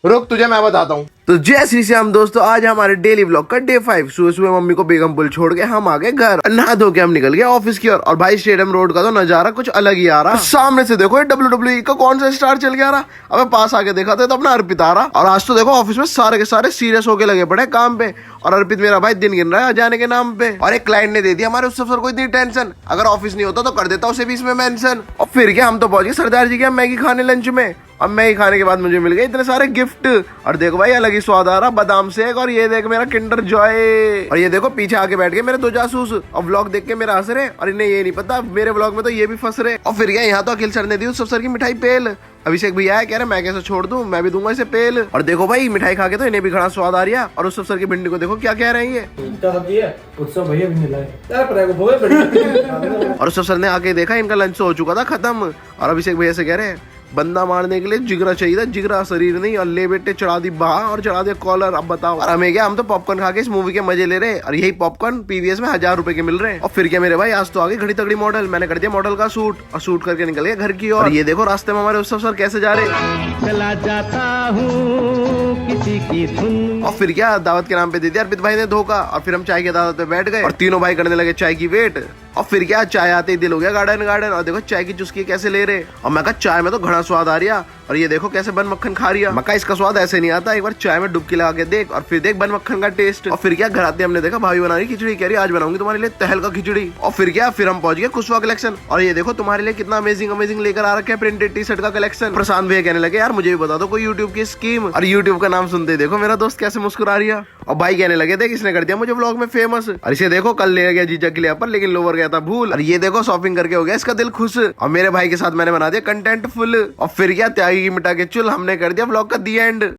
रुक, तुझे मैं बताता हूँ। तो जय श्री श्याम दोस्तों, आज हमारे डेली व्लॉग का डे 5। सुबह सुबह मम्मी को बेगमपुर छोड़ के हम आ गए घर। नहा धो के हम निकल गए ऑफिस की ओर। और भाई स्टेडियम रोड का तो नजारा कुछ अलग ही आ रहा। सामने से देखो WWE का कौन सा स्टार चल के आ रहा। अबे पास आके देखा तो अपना अर्पित आ रहा। और आज तो देखो ऑफिस में सारे के सारे सीरियस होके लगे पड़े काम पे। और अर्पित मेरा भाई दिन गिन रहा है जाने के नाम पे। और एक क्लाइंट ने दे दिया हमारे उस अफसर को इतनी टेंशन, अगर ऑफिस नहीं होता तो कर देता उसे भी इसमें मेंशन। और फिर क्या, हम तो पहुंच गए सरदार जी के मैगी खाने लंच में। अब मैगी खाने के बाद मुझे मिल गए इतने सारे गिफ्ट। और देखो भाई अलग ही स्वाद आ रहा, बादाम शेक। और ये देख मेरा किंडर जॉय। और ये देखो पीछे आके बैठ गए मेरे दो जासूस। और व्लॉग देख के मेरा हंस रहे। और इन्हें ये नहीं पता मेरे व्लॉग में तो ये भी फंस रहे। और फिर क्या, यहाँ तो अखिल सर ने दी उस अफसर की मिठाई पेल। अभिषेक भैया है, कह रहे मैं कैसे छोड़ दूं, मैं भी दूंगा इसे पेल। और देखो भाई मिठाई खा के तो इन्हें भी खड़ा स्वाद आ रहा। और उस अफसर की भिंडी को देखो क्या कह रहे हैं ये। और उस अफसर ने आके देखा इनका लंच हो चुका था खत्म। और अभिषेक भैया से कह रहे हैं बंदा मारने के लिए जिगरा चाहिए था, जिगरा शरीर नहीं। और ले बेटे चढ़ा दी बाह और चढ़ा दिया कॉलर। अब बताओ। और हमें क्या, हम तो पॉपकॉर्न खा के इस मूवी के मजे ले रहे। और यही पॉपकॉर्न पीवीएस में 1000 रुपए के मिल रहे हैं। और फिर क्या मेरे भाई, आज तो आगे घड़ी तगड़ी मॉडल। मैंने कर दिया मॉडल का सूट और सूट करके निकल गया घर की ओर। और ये देखो रास्ते में हमारे उस अफसर कैसे जा रहे। चला जाता हूँ किसी की धुन। और फिर क्या, दावत के नाम पे दे दिया अर्पित भाई ने धोखा। और फिर हम चाय के दावत पे बैठ गए और तीनों भाई करने लगे चाय की वेट। और फिर क्या, चाय आते ही दिल हो गया गार्डन गार्डन। और देखो चाय की चुस्की कैसे ले रहे। और मैं कहा चाय में तो घना स्वाद आ रहा। और ये देखो कैसे बन मक्खन खा रही है। मैं कहा इसका स्वाद ऐसे नहीं आता, एक बार चाय में डुबकी लगा के देख। और फिर देख बन मक्खन का टेस्ट। और फिर क्या, घर आते हमने देखा भाभी बना रही खिचड़ी। कह रही आज बनाऊंगी तुम्हारे लिए तहल का खिचड़ी। और फिर क्या, फिर हम पहुंच गए कुशवा कलेक्शन। और ये देखो तुम्हारे लिए कितना अमेजिंग अमेजिंग लेकर आ रखे हैं प्रिंटेड टी शर्ट का कलेक्शन। प्रशांत भैया कहने लगे यार मुझे भी बता दो कोई यूट्यूब की स्कीम। और यूट्यूब का नाम सुनते ही देखो मेरा दोस्त कैसे मुस्कुरा रही है। और भाई कहने लगे देख इसने कर दिया मुझे व्लॉग में फेमस। और इसे देखो कल ले गया जीजा के लिए पर, लेकिन लोवर गया था भूल। और ये देखो शॉपिंग करके हो गया इसका दिल खुश। और मेरे भाई के साथ मैंने बना दिया कंटेंट फुल। और फिर क्या, त्यागी की मिटा के चुल, हमने कर दिया व्लॉग का दी एंड।